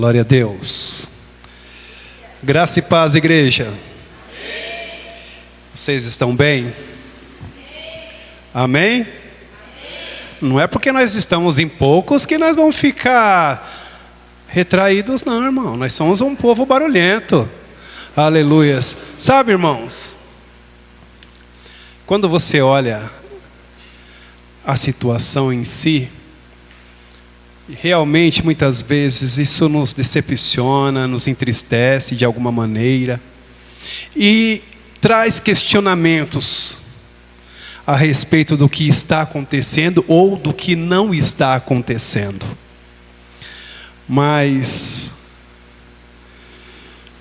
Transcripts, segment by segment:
Glória a Deus. Graça e paz, igreja. Amém. Vocês estão bem? Amém? Não é porque nós estamos em poucos que nós vamos ficar retraídos, não, irmão. Nós somos um povo barulhento. Aleluias. Sabe, irmãos, quando você olha a situação em si, realmente muitas vezes isso nos decepciona, nos entristece de alguma maneira e traz questionamentos a respeito do que está acontecendo ou do que não está acontecendo. Mas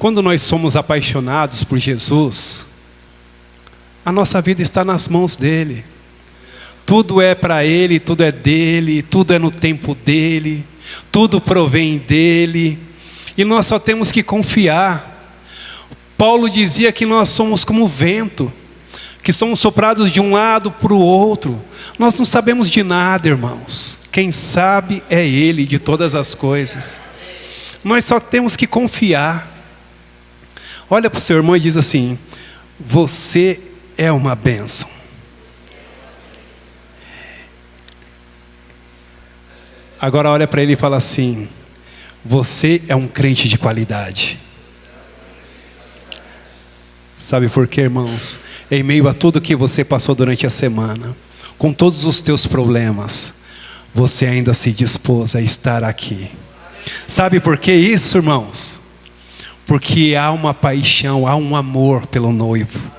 quando nós somos apaixonados por Jesus, a nossa vida está nas mãos dele. Tudo é para ele, tudo é dele, tudo é no tempo dele, tudo provém dele, e nós só temos que confiar. Paulo dizia que nós somos como o vento, que somos soprados de um lado para o outro. Nós não sabemos de nada, irmãos. Quem sabe é ele de todas as coisas. Nós só temos que confiar. Olha para o seu irmão e diz assim: você é uma bênção. Agora olha para ele e fala assim: você é um crente de qualidade. Sabe por quê, irmãos? Em meio a tudo que você passou durante a semana, com todos os teus problemas, você ainda se dispôs a estar aqui. Sabe por que isso, irmãos? Porque há uma paixão, há um amor pelo noivo.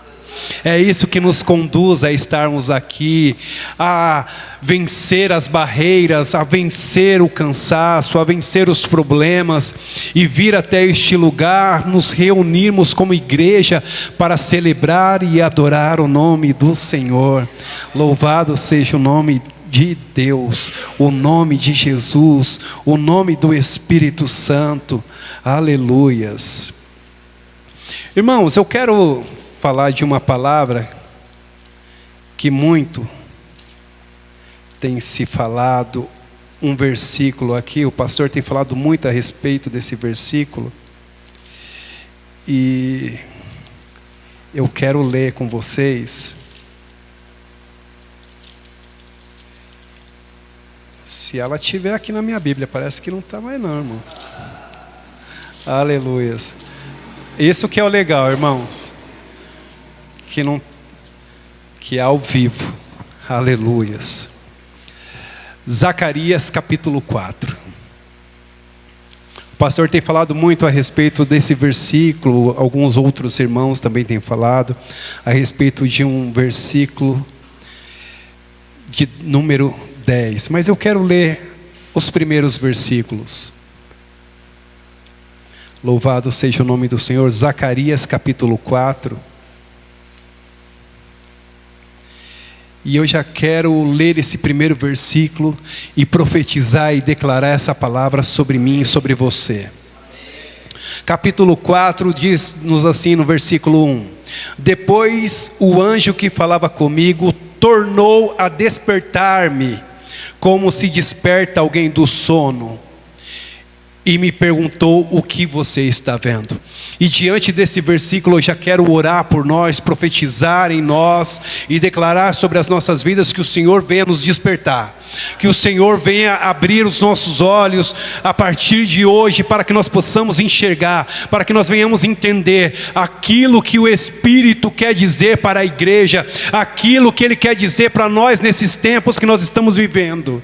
É isso que nos conduz a estarmos aqui, a vencer as barreiras, a vencer o cansaço, a vencer os problemas e vir até este lugar, nos reunirmos como igreja para celebrar e adorar o nome do Senhor. Louvado seja o nome de Deus, o nome de Jesus, o nome do Espírito Santo. Aleluias. Irmãos, eu quero falar de uma palavra que muito tem se falado, um versículo aqui, o pastor tem falado muito a respeito desse versículo, e eu quero ler com vocês. Se ela estiver aqui na minha Bíblia, parece que não está mais não, irmão. Aleluias. Isso que é o legal, irmãos, que é ao vivo. Aleluias. Zacarias capítulo 4. O pastor tem falado muito a respeito desse versículo, alguns outros irmãos também têm falado a respeito de um versículo de número 10, mas eu quero ler os primeiros versículos. Louvado seja o nome do Senhor. Zacarias capítulo 4. E eu já quero ler esse primeiro versículo e profetizar e declarar essa palavra sobre mim e sobre você. Capítulo 4 diz-nos assim no versículo 1: depois o anjo que falava comigo tornou a despertar-me, como se desperta alguém do sono, e me perguntou: o que você está vendo? E diante desse versículo eu já quero orar por nós, profetizar em nós e declarar sobre as nossas vidas que o Senhor venha nos despertar, que o Senhor venha abrir os nossos olhos a partir de hoje, para que nós possamos enxergar, para que nós venhamos entender aquilo que o Espírito quer dizer para a igreja, aquilo que Ele quer dizer para nós nesses tempos que nós estamos vivendo.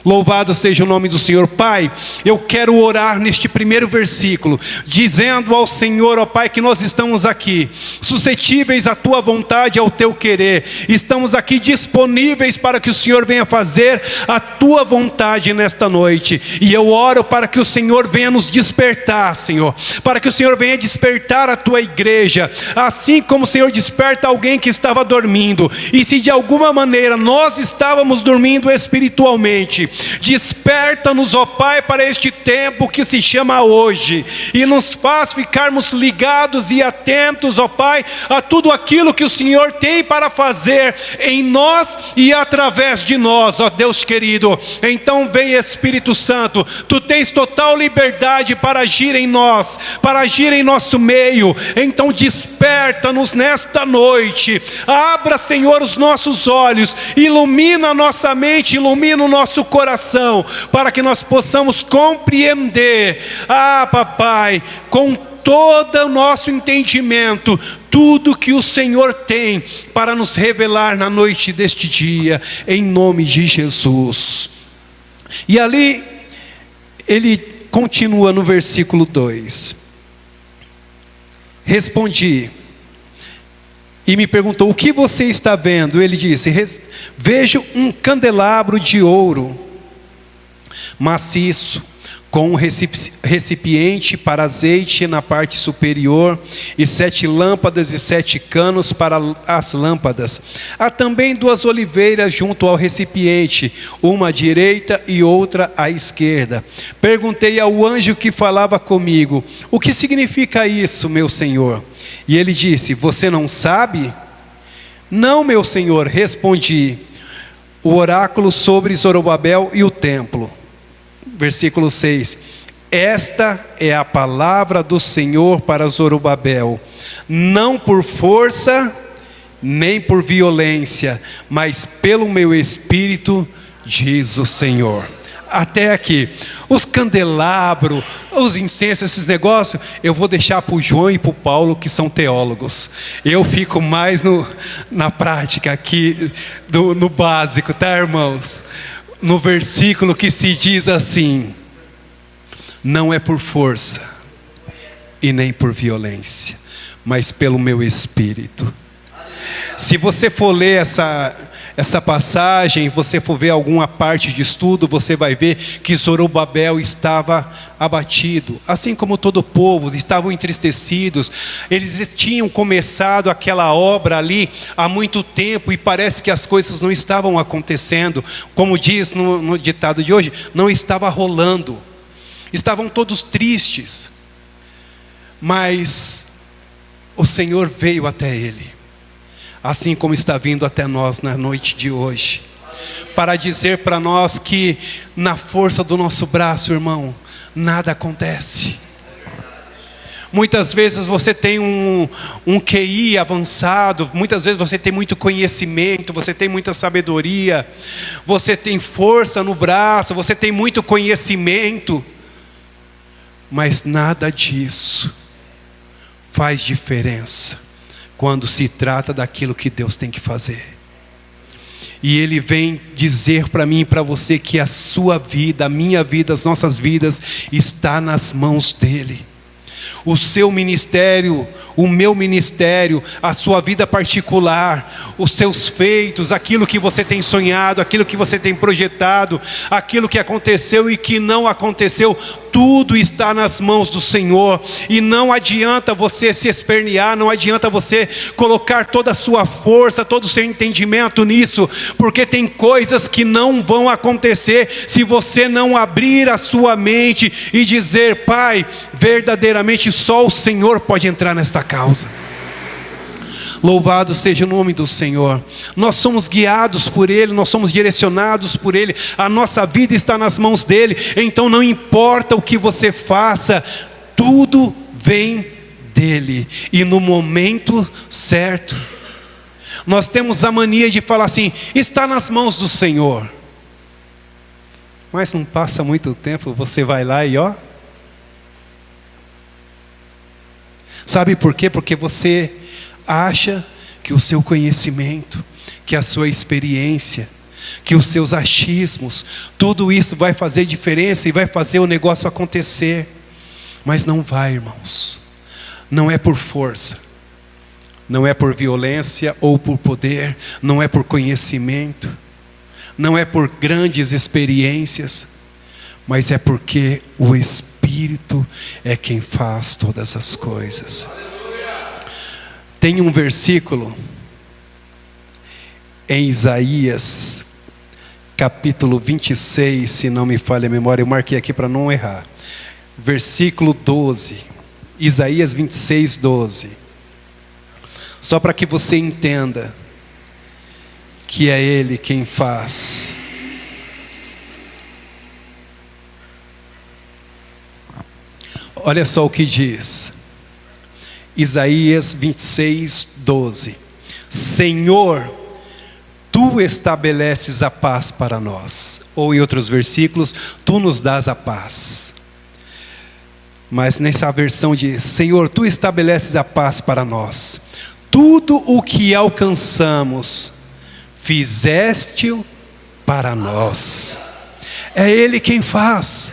Louvado seja o nome do Senhor. Pai, eu quero orar neste primeiro versículo, dizendo ao Senhor, ó Pai, que nós estamos aqui, suscetíveis à Tua vontade, ao Teu querer. Estamos aqui disponíveis para que o Senhor venha fazer a Tua vontade nesta noite. E eu oro para que o Senhor venha nos despertar, Senhor, para que o Senhor venha despertar a Tua igreja, assim como o Senhor desperta alguém que estava dormindo. E se de alguma maneira nós estávamos dormindo espiritualmente, Desperta-nos, ó Pai, para este tempo que se chama hoje, e nos faz ficarmos ligados e atentos, ó Pai, a tudo aquilo que o Senhor tem para fazer em nós e através de nós, ó Deus querido. Então vem, Espírito Santo, Tu tens total liberdade para agir em nós, para agir em nosso meio. Então desperta-nos nesta noite, abra, Senhor, os nossos olhos, ilumina a nossa mente, ilumina o nosso coração, para que nós possamos compreender, papai, com todo o nosso entendimento, tudo que o Senhor tem para nos revelar na noite deste dia, em nome de Jesus. E ali, ele continua no versículo 2. Respondi, e me perguntou: o que você está vendo? Ele disse: vejo um candelabro de ouro maciço, com um recipiente para azeite na parte superior, e 7 lâmpadas e 7 canos para as lâmpadas. Há também 2 oliveiras junto ao recipiente, uma à direita e outra à esquerda. Perguntei ao anjo que falava comigo: o que significa isso, meu senhor? E ele disse: você não sabe? Não, meu senhor, respondi. O oráculo sobre Zorobabel e o templo. Versículo 6. Esta é a palavra do Senhor para Zorobabel, não por força, nem por violência, mas pelo meu espírito, diz o Senhor. Até aqui, os candelabros, os incensos, esses negócios, eu vou deixar para o João e para o Paulo, que são teólogos. Eu fico mais na prática aqui, no básico, tá, irmãos? No versículo que se diz assim: não é por força e nem por violência, mas pelo meu espírito. Se você for ler essa passagem, você for ver alguma parte de estudo, você vai ver que Zorobabel estava abatido, assim como todo o povo, estavam entristecidos. Eles tinham começado aquela obra ali há muito tempo, e parece que as coisas não estavam acontecendo, como diz no ditado de hoje, não estava rolando. Estavam todos tristes, mas o Senhor veio até ele, assim como está vindo até nós na noite de hoje, para dizer para nós que na força do nosso braço, irmão, nada acontece. Muitas vezes você tem um QI avançado, muitas vezes você tem muito conhecimento, você tem muita sabedoria, você tem força no braço, você tem muito conhecimento, mas nada disso faz diferença quando se trata daquilo que Deus tem que fazer. E Ele vem dizer para mim e para você que a sua vida, a minha vida, as nossas vidas está nas mãos dEle. O seu ministério, o meu ministério, a sua vida particular, os seus feitos, aquilo que você tem sonhado, aquilo que você tem projetado, aquilo que aconteceu e que não aconteceu, tudo está nas mãos do Senhor. E não adianta você se espernear, não adianta você colocar toda a sua força, todo o seu entendimento nisso, porque tem coisas que não vão acontecer se você não abrir a sua mente e dizer: Pai, verdadeiramente só o Senhor pode entrar nesta causa. Louvado seja o nome do Senhor. Nós somos guiados por Ele, nós somos direcionados por Ele, a nossa vida está nas mãos dEle. Então não importa o que você faça, tudo vem dEle, e no momento certo. Nós temos a mania de falar assim: está nas mãos do Senhor, mas não passa muito tempo, você vai lá e ó. Sabe por quê? Porque você acha que o seu conhecimento, que a sua experiência, que os seus achismos, tudo isso vai fazer diferença e vai fazer o negócio acontecer. Mas não vai, irmãos. Não é por força, não é por violência ou por poder, não é por conhecimento, não é por grandes experiências, mas é porque o Espírito é quem faz todas as coisas. Tem um versículo em Isaías, capítulo 26, se não me falha a memória, eu marquei aqui para não errar. Versículo 12. Isaías 26, 12. Só para que você entenda que é Ele quem faz. Olha só o que diz. Isaías 26, 12. Senhor, Tu estabeleces a paz para nós. Ou em outros versículos, Tu nos dás a paz. Mas nessa versão diz, Senhor, Tu estabeleces a paz para nós. Tudo o que alcançamos, fizeste-o para nós. É Ele quem faz.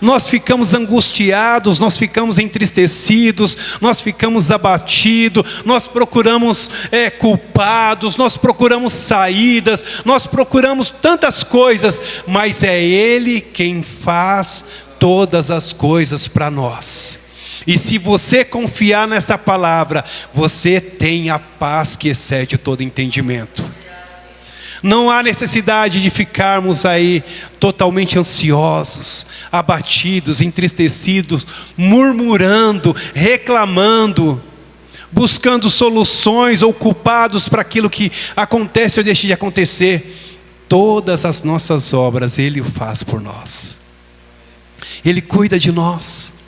Nós ficamos angustiados, nós ficamos entristecidos, nós ficamos abatidos, nós procuramos culpados, nós procuramos saídas, nós procuramos tantas coisas, mas é Ele quem faz todas as coisas para nós. E se você confiar nessa palavra, você tem a paz que excede todo entendimento. Não há necessidade de ficarmos aí totalmente ansiosos, abatidos, entristecidos, murmurando, reclamando, buscando soluções ou culpados para aquilo que acontece ou deixa de acontecer. Todas as nossas obras Ele o faz por nós. Ele cuida de nós.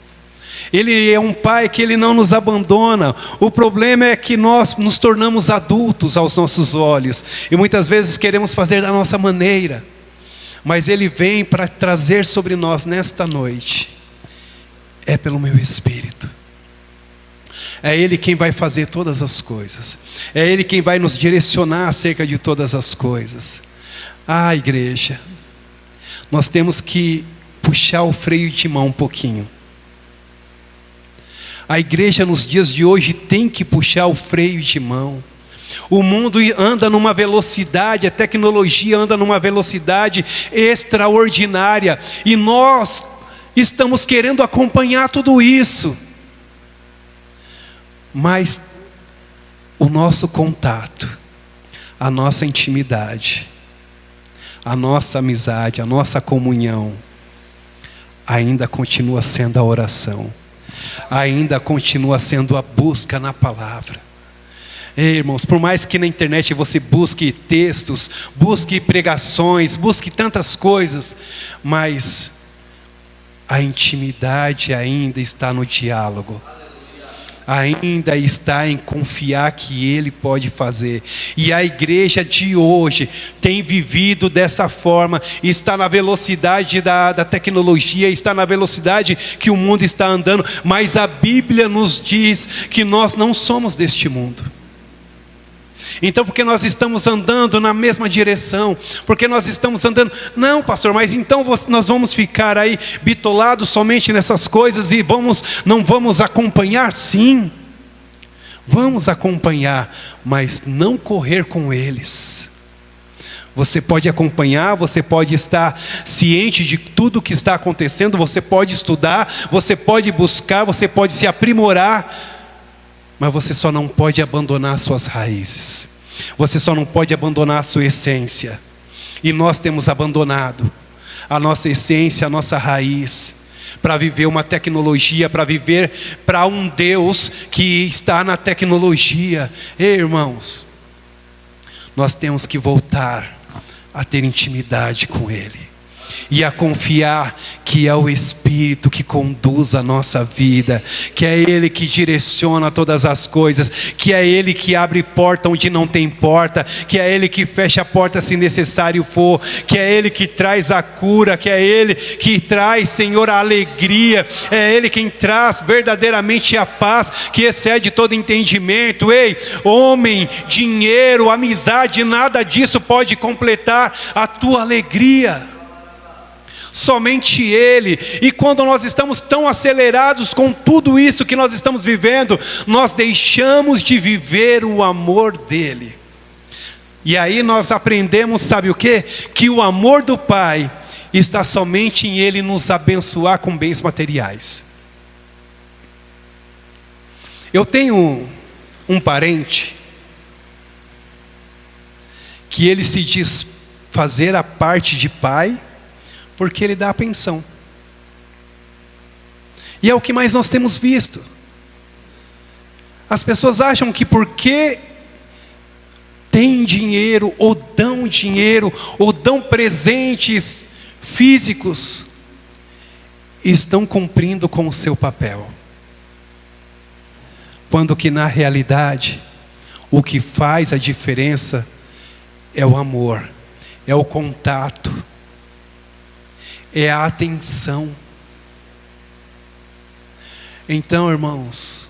Ele é um Pai que Ele não nos abandona. O problema é que nós nos tornamos adultos aos nossos olhos. E muitas vezes queremos fazer da nossa maneira. Mas Ele vem para trazer sobre nós nesta noite. É pelo meu Espírito. É Ele quem vai fazer todas as coisas. É Ele quem vai nos direcionar acerca de todas as coisas. Ah, igreja, nós temos que puxar o freio de mão um pouquinho. A igreja nos dias de hoje tem que puxar o freio de mão. O mundo anda numa velocidade, a tecnologia anda numa velocidade extraordinária. E nós estamos querendo acompanhar tudo isso. Mas o nosso contato, a nossa intimidade, a nossa amizade, a nossa comunhão, ainda continua sendo a oração. Ainda continua sendo a busca na palavra. Ei, irmãos, por mais que na internet você busque textos, busque pregações, busque tantas coisas, mas a intimidade ainda está no diálogo. Ainda está em confiar que Ele pode fazer. E a igreja de hoje tem vivido dessa forma. Está na velocidade da tecnologia, está na velocidade que o mundo está andando. Mas a Bíblia nos diz que nós não somos deste mundo. Então, porque nós estamos andando na mesma direção, porque nós estamos andando, não, pastor, mas então nós vamos ficar aí bitolados somente nessas coisas e não vamos acompanhar? Sim, vamos acompanhar, mas não correr com eles. Você pode acompanhar, você pode estar ciente de tudo que está acontecendo, você pode estudar, você pode buscar, você pode se aprimorar, mas você só não pode abandonar suas raízes. Você só não pode abandonar a sua essência. E nós temos abandonado a nossa essência, a nossa raiz, para viver uma tecnologia, para viver para um Deus que está na tecnologia. Ei, irmãos, nós temos que voltar a ter intimidade com Ele. E a confiar que é o Espírito que conduz a nossa vida, que é Ele que direciona todas as coisas, que é Ele que abre porta onde não tem porta, que é Ele que fecha a porta se necessário for, que é Ele que traz a cura, que é Ele que traz, Senhor, a alegria, é Ele quem traz verdadeiramente a paz que excede todo entendimento. Ei, homem, dinheiro, amizade, nada disso pode completar a tua alegria. Somente Ele. E quando nós estamos tão acelerados com tudo isso que nós estamos vivendo, nós deixamos de viver o amor dEle. E aí nós aprendemos, sabe o quê? Que o amor do Pai está somente em Ele nos abençoar com bens materiais. Eu tenho um parente que ele se diz fazer a parte de pai, porque ele dá a pensão. E é o que mais nós temos visto. As pessoas acham que porque têm dinheiro, ou dão presentes físicos, estão cumprindo com o seu papel. Quando que na realidade, o que faz a diferença é o amor, é o contato, é a atenção. Então, irmãos,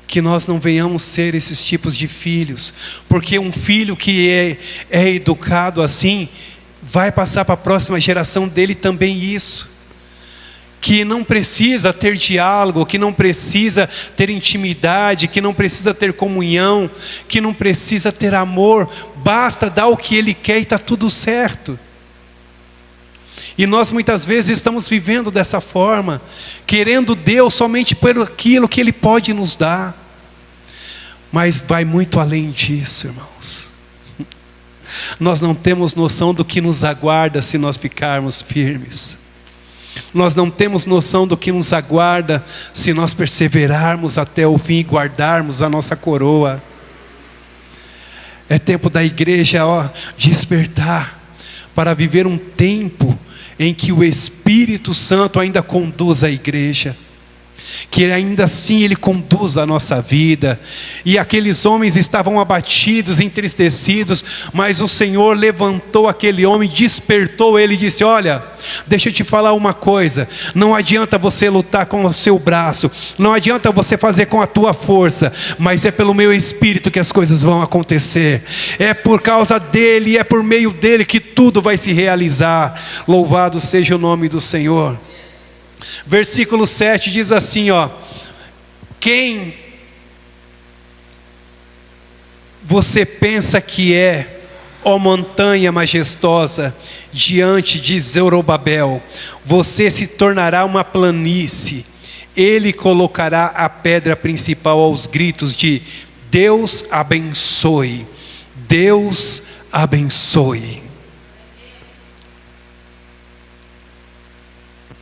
que nós não venhamos ser esses tipos de filhos, porque um filho que é educado assim, vai passar para a próxima geração dele também isso, que não precisa ter diálogo, que não precisa ter intimidade, que não precisa ter comunhão, que não precisa ter amor, basta dar o que ele quer e está tudo certo. E nós muitas vezes estamos vivendo dessa forma, querendo Deus somente por aquilo que Ele pode nos dar. Mas vai muito além disso, irmãos. Nós não temos noção do que nos aguarda se nós ficarmos firmes. Nós não temos noção do que nos aguarda se nós perseverarmos até o fim e guardarmos a nossa coroa. É tempo da igreja despertar para viver um tempo em que o Espírito Santo ainda conduz a igreja, que ainda assim Ele conduz a nossa vida. E aqueles homens estavam abatidos, entristecidos, mas o Senhor levantou aquele homem, despertou ele e disse: olha, deixa eu te falar uma coisa, não adianta você lutar com o seu braço, não adianta você fazer com a tua força, mas é pelo meu Espírito que as coisas vão acontecer, é por causa dele, é por meio dele que tudo vai se realizar. Louvado seja o nome do Senhor. Versículo 7 diz assim, quem você pensa que é, ó montanha majestosa, diante de Zorobabel? Você se tornará uma planície. Ele colocará a pedra principal aos gritos de Deus abençoe, Deus abençoe.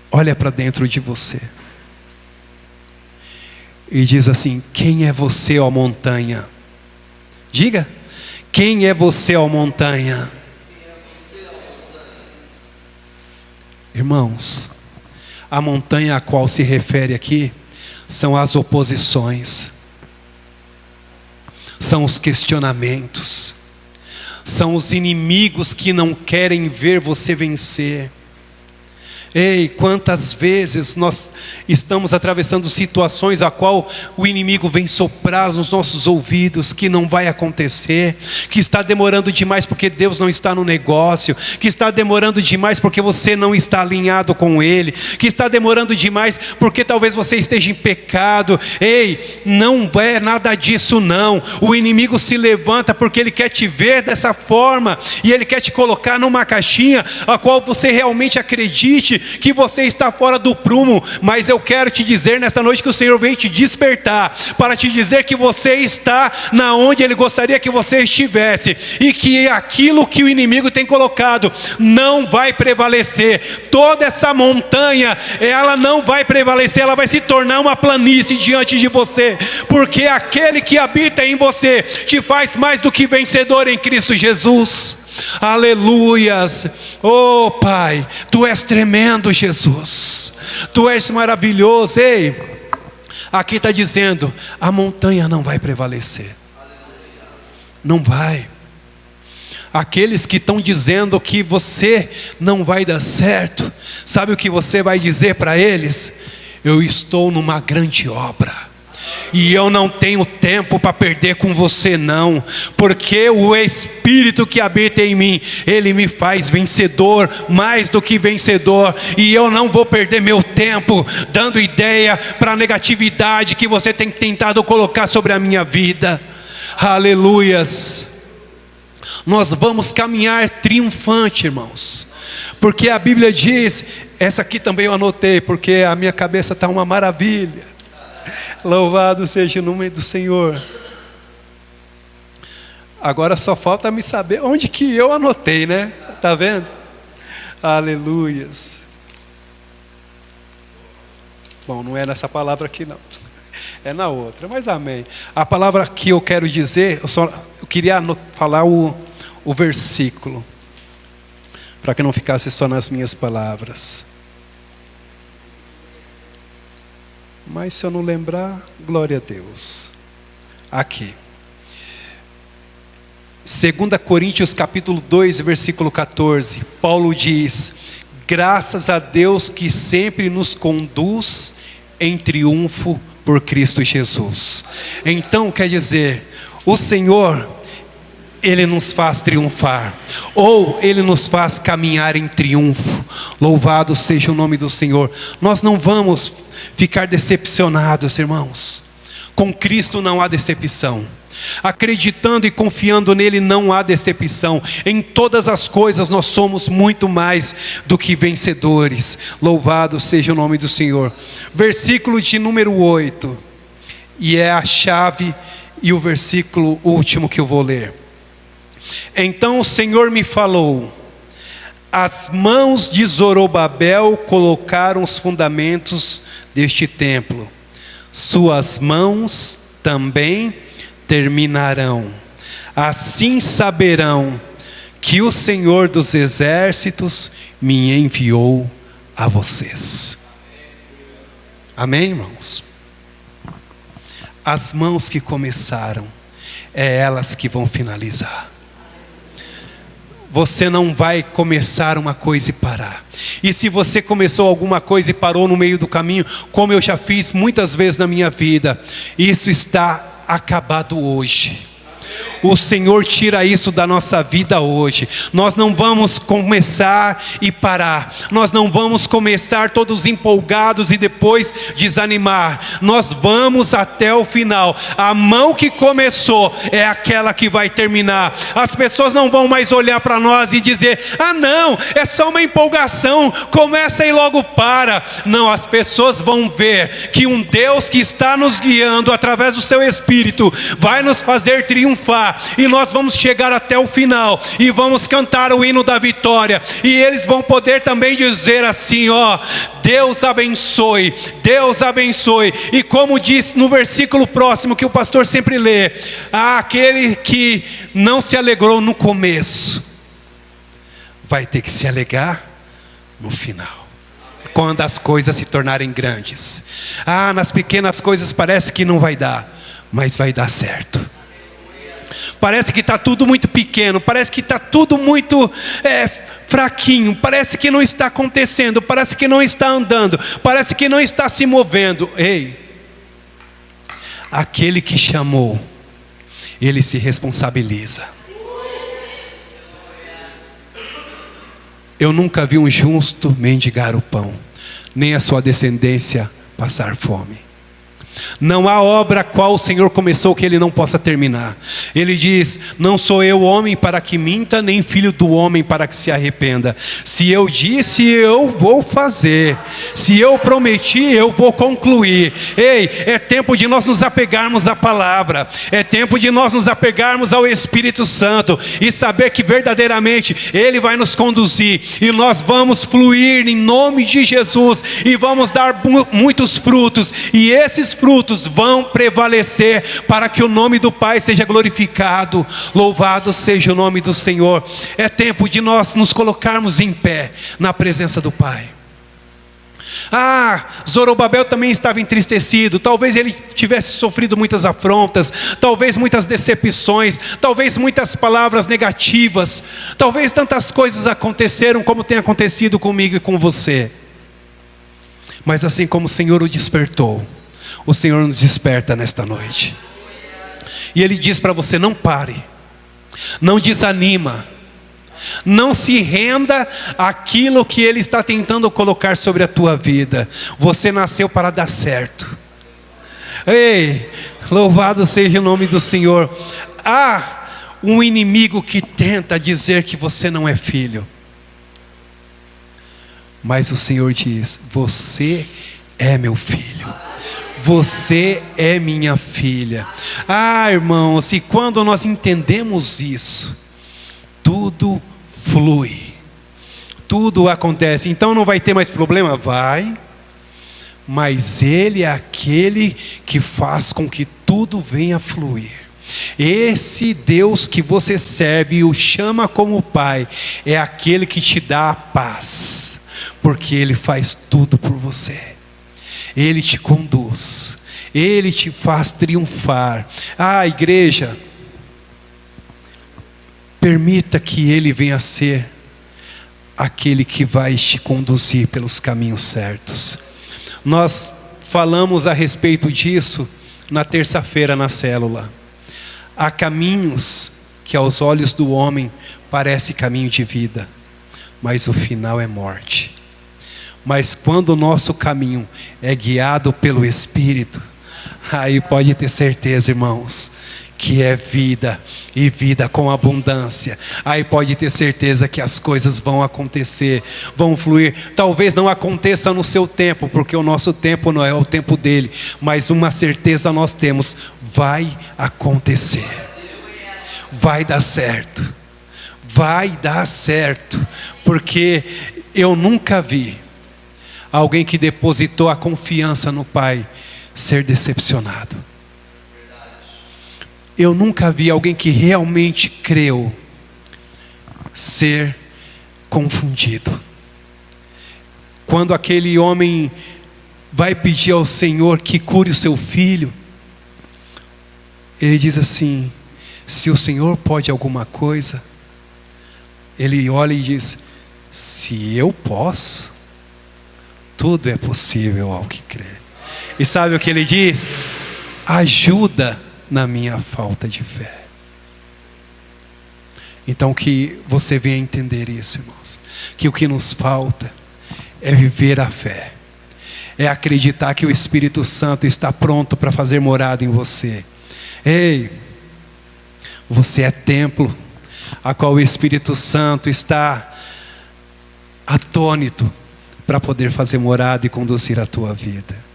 Olha para dentro de você e diz assim: quem é você, ó montanha? Diga, quem é você, ó montanha? Irmãos, a montanha a qual se refere aqui são as oposições, são os questionamentos, são os inimigos que não querem ver você vencer. Ei, quantas vezes nós estamos atravessando situações a qual o inimigo vem soprar nos nossos ouvidos que não vai acontecer, que está demorando demais porque Deus não está no negócio, que está demorando demais porque você não está alinhado com Ele, que está demorando demais porque talvez você esteja em pecado. Ei, não é nada disso não. O inimigo se levanta porque ele quer te ver dessa forma, e ele quer te colocar numa caixinha a qual você realmente acredite que você está fora do prumo. Mas eu quero te dizer nesta noite que o Senhor veio te despertar para te dizer que você está na onde Ele gostaria que você estivesse, e que aquilo que o inimigo tem colocado não vai prevalecer. Toda essa montanha, ela não vai prevalecer, ela vai se tornar uma planície diante de você, porque aquele que habita em você te faz mais do que vencedor em Cristo Jesus. Aleluias. Oh Pai, Tu és tremendo, Jesus, Tu és maravilhoso. Ei, aqui está dizendo, a montanha não vai prevalecer, não vai. Aqueles que estão dizendo que você não vai dar certo, sabe o que você vai dizer para eles? Eu estou numa grande obra, e eu não tenho tempo para perder com você não, porque o Espírito que habita em mim, Ele me faz vencedor, mais do que vencedor, e eu não vou perder meu tempo dando ideia para a negatividade que você tem tentado colocar sobre a minha vida. Aleluias. Nós vamos caminhar triunfante, irmãos, porque a Bíblia diz, essa aqui também eu anotei, porque a minha cabeça está uma maravilha. Louvado seja o nome do Senhor. Agora só falta me saber onde que eu anotei, né? Tá vendo? Aleluias. Bom, não é nessa palavra aqui não. É na outra, mas amém. A palavra que eu quero dizer, eu queria falar o versículo, para que não ficasse só nas minhas palavras. Mas se eu não lembrar, glória a Deus. Aqui. 2 Coríntios capítulo 2, versículo 14. Paulo diz: graças a Deus que sempre nos conduz em triunfo por Cristo Jesus. Então quer dizer, o Senhor, Ele nos faz triunfar, ou Ele nos faz caminhar em triunfo. Louvado seja o nome do Senhor. Nós não vamos ficar decepcionados, irmãos. Com Cristo não há decepção. Acreditando e confiando nele não há decepção. Em todas as coisas nós somos muito mais do que vencedores. Louvado seja o nome do Senhor. Versículo de número 8. E é a chave e o versículo último que eu vou ler. Então o Senhor me falou: as mãos de Zorobabel colocaram os fundamentos deste templo. Suas mãos também terminarão. Assim saberão que o Senhor dos exércitos me enviou a vocês. Amém, irmãos? As mãos que começaram, é elas que vão finalizar. Você não vai começar uma coisa e parar. E se você começou alguma coisa e parou no meio do caminho, como eu já fiz muitas vezes na minha vida, isso está acabado hoje. O Senhor tira isso da nossa vida hoje. Nós não vamos começar e parar. Nós não vamos começar todos empolgados e depois desanimar. Nós vamos até o final. A mão que começou é aquela que vai terminar. As pessoas não vão mais olhar para nós e dizer: ah não, é só uma empolgação, começa e logo para. Não, as pessoas vão ver que um Deus que está nos guiando através do seu Espírito vai nos fazer triunfar. E nós vamos chegar até o final e vamos cantar o hino da vitória, e eles vão poder também dizer assim: ó, Deus abençoe, Deus abençoe. E como diz no versículo próximo que o pastor sempre lê: aquele que não se alegrou no começo vai ter que se alegrar no final, quando as coisas se tornarem grandes. Nas pequenas coisas parece que não vai dar, mas vai dar certo. Parece que está tudo muito pequeno, parece que está tudo muito fraquinho, parece que não está acontecendo, parece que não está andando, parece que não está se movendo. Ei, aquele que chamou, ele se responsabiliza. Eu nunca vi um justo mendigar o pão, nem a sua descendência passar fome. Não há obra a qual o Senhor começou que Ele não possa terminar. Ele diz: não sou eu homem para que minta, nem filho do homem para que se arrependa. Se eu disse, eu vou fazer. Se eu prometi, eu vou concluir. Ei, é tempo de nós nos apegarmos à palavra. É tempo de nós nos apegarmos ao Espírito Santo e saber que verdadeiramente Ele vai nos conduzir, e nós vamos fluir em nome de Jesus, e vamos dar muitos frutos, e esses frutos vão prevalecer para que o nome do Pai seja glorificado. Louvado seja o nome do Senhor. É tempo de nós nos colocarmos em pé na presença do Pai. Zorobabel também estava entristecido. Talvez ele tivesse sofrido muitas afrontas, talvez muitas decepções, talvez muitas palavras negativas, talvez tantas coisas aconteceram como tem acontecido comigo e com você. Mas assim como o Senhor o despertou, o Senhor nos desperta nesta noite. E Ele diz para você: não pare, não desanima, não se renda àquilo que Ele está tentando colocar sobre a tua vida. Você nasceu para dar certo. Ei, louvado seja o nome do Senhor. Há um inimigo que tenta dizer que você não é filho, mas o Senhor diz: você é meu filho, você é minha filha. Irmãos, e quando nós entendemos isso, tudo flui. tudo acontece. Então não vai ter mais problema? Vai. Mas Ele é aquele que faz com que tudo venha a fluir. Esse Deus que você serve e o chama como Pai, é aquele que te dá a paz, porque Ele faz tudo por você. Ele te conduz, Ele te faz triunfar. Igreja, permita que Ele venha a ser aquele que vai te conduzir pelos caminhos certos. Nós falamos a respeito disso na terça-feira na célula. Há caminhos que aos olhos do homem parece caminho de vida, mas o final é morte. Mas quando o nosso caminho é guiado pelo Espírito, aí pode ter certeza, irmãos, que é vida, e vida com abundância. Aí pode ter certeza que as coisas vão acontecer, vão fluir. Talvez não aconteça no seu tempo, porque o nosso tempo não é o tempo dele, mas uma certeza nós temos: vai acontecer, vai dar certo, vai dar certo, porque eu nunca vi alguém que depositou a confiança no Pai ser decepcionado. Eu nunca vi alguém que realmente creu ser confundido. Quando aquele homem vai pedir ao Senhor que cure o seu filho, ele diz assim: se o Senhor pode alguma coisa, ele olha e diz: se eu posso, tudo é possível ao que crê. E sabe o que ele diz? Ajuda na minha falta de fé. Então que você venha entender isso, irmãos, que o que nos falta é viver a fé, é acreditar que o Espírito Santo está pronto para fazer morada em você. Ei, você é templo a qual o Espírito Santo está atônito para poder fazer morada e conduzir a tua vida.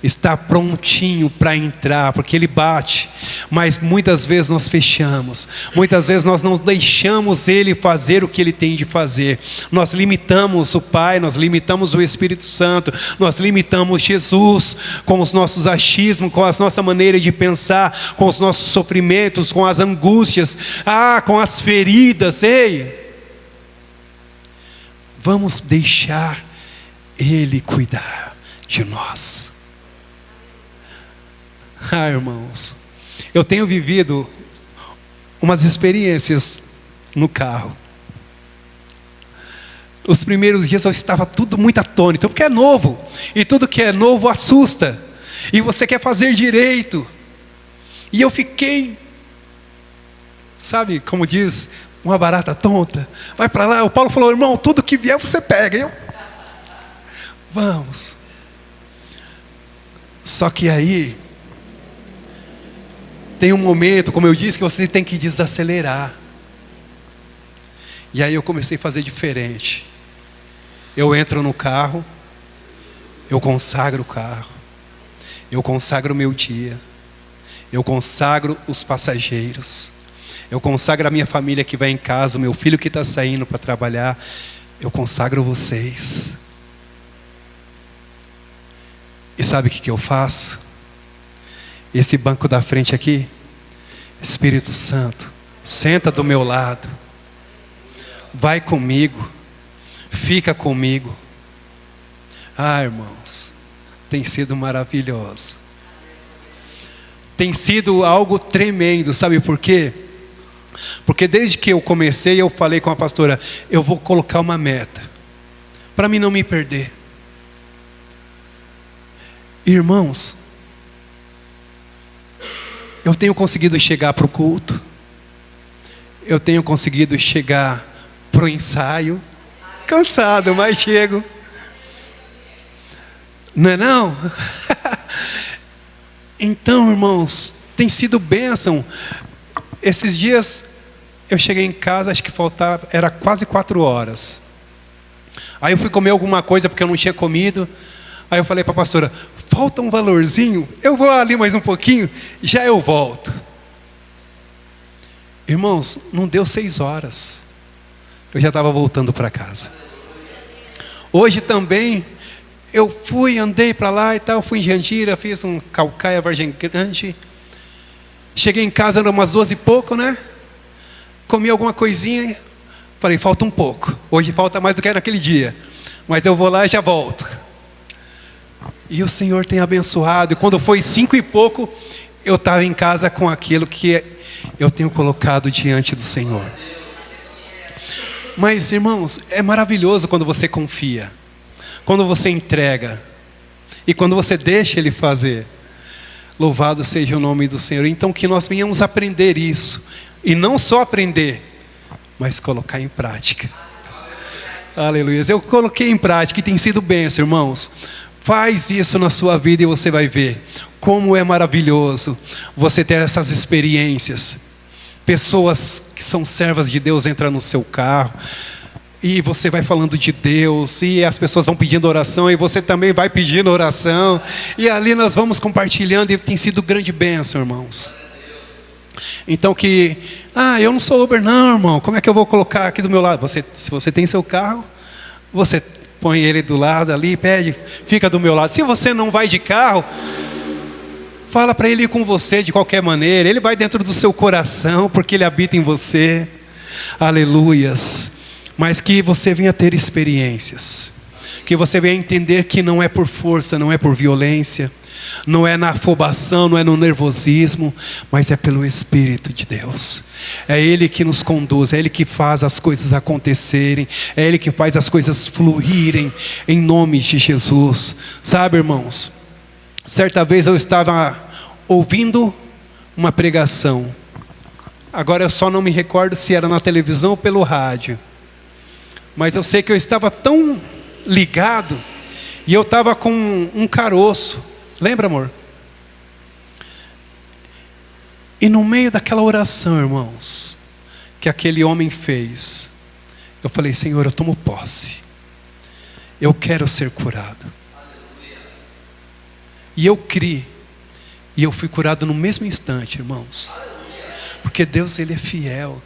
Está prontinho para entrar, porque Ele bate, mas muitas vezes nós fechamos, muitas vezes nós não deixamos Ele fazer o que Ele tem de fazer. Nós limitamos o Pai, nós limitamos o Espírito Santo, nós limitamos Jesus com os nossos achismos, com a nossa maneira de pensar, com os nossos sofrimentos, com as angústias, com as feridas. Ei, vamos deixar Ele cuidar de nós. Irmãos, eu tenho vivido umas experiências no carro. Os primeiros dias eu estava tudo muito atônito, porque é novo, e tudo que é novo assusta, e você quer fazer direito. E eu fiquei, sabe como diz, uma barata tonta. Vai para lá, o Paulo falou: irmão, tudo que vier você pega. E eu, vamos. Só que aí tem um momento, como eu disse, que você tem que desacelerar. E aí eu comecei a fazer diferente. Eu entro no carro, eu consagro o carro, eu consagro o meu dia, eu consagro os passageiros, eu consagro a minha família que vai em casa, o meu filho que está saindo para trabalhar, eu consagro vocês. E sabe o que eu faço? Esse banco da frente aqui, Espírito Santo, senta do meu lado, vai comigo, fica comigo. Irmãos, tem sido maravilhoso, tem sido algo tremendo. Sabe por quê? Porque desde que eu comecei, eu falei com a pastora: eu vou colocar uma meta, para mim não me perder. Irmãos, eu tenho conseguido chegar para o culto, eu tenho conseguido chegar para o ensaio, cansado, mas chego. Não é não? Então, irmãos, tem sido bênção. Esses dias eu cheguei em casa, acho que faltava, era quase 4 horas. Aí eu fui comer alguma coisa porque eu não tinha comido. Aí eu falei para a pastora: falta um valorzinho, eu vou ali mais um pouquinho, já eu volto. Irmãos, não deu 6 horas, eu já estava voltando para casa. Hoje também, eu andei para lá e tal, fui em Jandira, fiz um Caucaia, Vargem Grande. Cheguei em casa, eram umas 12 e pouco, né? Comi alguma coisinha, falei, falta um pouco. Hoje falta mais do que naquele dia, mas eu vou lá e já volto. E o Senhor tem abençoado, e quando foi 5 e pouco, eu estava em casa com aquilo que eu tenho colocado diante do Senhor. Mas, irmãos, é maravilhoso quando você confia, quando você entrega, e quando você deixa Ele fazer. Louvado seja o nome do Senhor. Então que nós venhamos aprender isso, e não só aprender, mas colocar em prática. Aleluia. Eu coloquei em prática e tem sido bênção, irmãos. Faz isso na sua vida e você vai ver como é maravilhoso você ter essas experiências. Pessoas que são servas de Deus entram no seu carro e você vai falando de Deus, e as pessoas vão pedindo oração, e você também vai pedindo oração, e ali nós vamos compartilhando, e tem sido grande bênção, irmãos. Então eu não sou Uber não, irmão, como é que eu vou colocar aqui do meu lado? Se você tem seu carro, você põe ele do lado ali, pede, fica do meu lado. Se você não vai de carro, fala para ele ir com você de qualquer maneira, ele vai dentro do seu coração, porque ele habita em você. Aleluias. Mas que você venha ter experiências, que você venha entender que não é por força, não é por violência, não é na afobação, não é no nervosismo, mas é pelo Espírito de Deus. É Ele que nos conduz, é Ele que faz as coisas acontecerem, é Ele que faz as coisas fluírem, em nome de Jesus. Sabe, irmãos, certa vez eu estava ouvindo uma pregação, agora eu só não me recordo se era na televisão ou pelo rádio, mas eu sei que eu estava tão ligado, e eu estava com um caroço, lembra, amor? E no meio daquela oração, irmãos, que aquele homem fez, eu falei, Senhor, eu tomo posse, eu quero ser curado. E eu criei, e eu fui curado no mesmo instante, irmãos, porque Deus, Ele é fiel.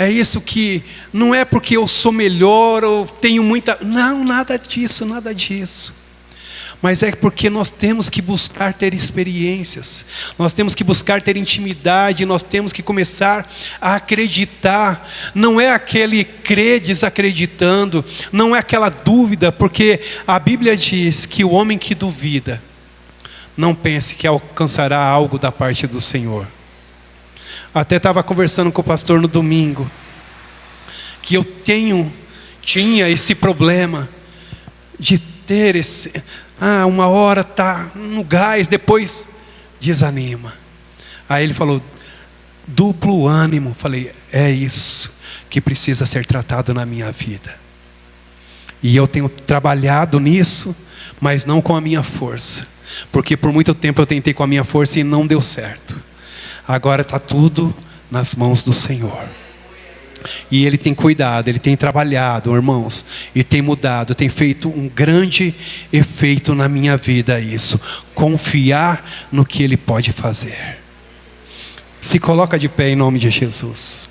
É isso que, não é porque eu sou melhor ou tenho muita, não, nada disso, nada disso. Mas é porque nós temos que buscar ter experiências, nós temos que buscar ter intimidade, nós temos que começar a acreditar. Não é aquele crer desacreditando, não é aquela dúvida, porque a Bíblia diz que o homem que duvida, não pense que alcançará algo da parte do Senhor. Até estava conversando com o pastor no domingo, que eu tinha esse problema de ter uma hora está no gás, depois desanima. Aí ele falou, duplo ânimo. Falei, é isso que precisa ser tratado na minha vida. E eu tenho trabalhado nisso, mas não com a minha força, porque por muito tempo eu tentei com a minha força e não deu certo. Agora está tudo nas mãos do Senhor. E Ele tem cuidado, Ele tem trabalhado, irmãos, e tem mudado, tem feito um grande efeito na minha vida isso. Confiar no que Ele pode fazer. Se coloca de pé em nome de Jesus.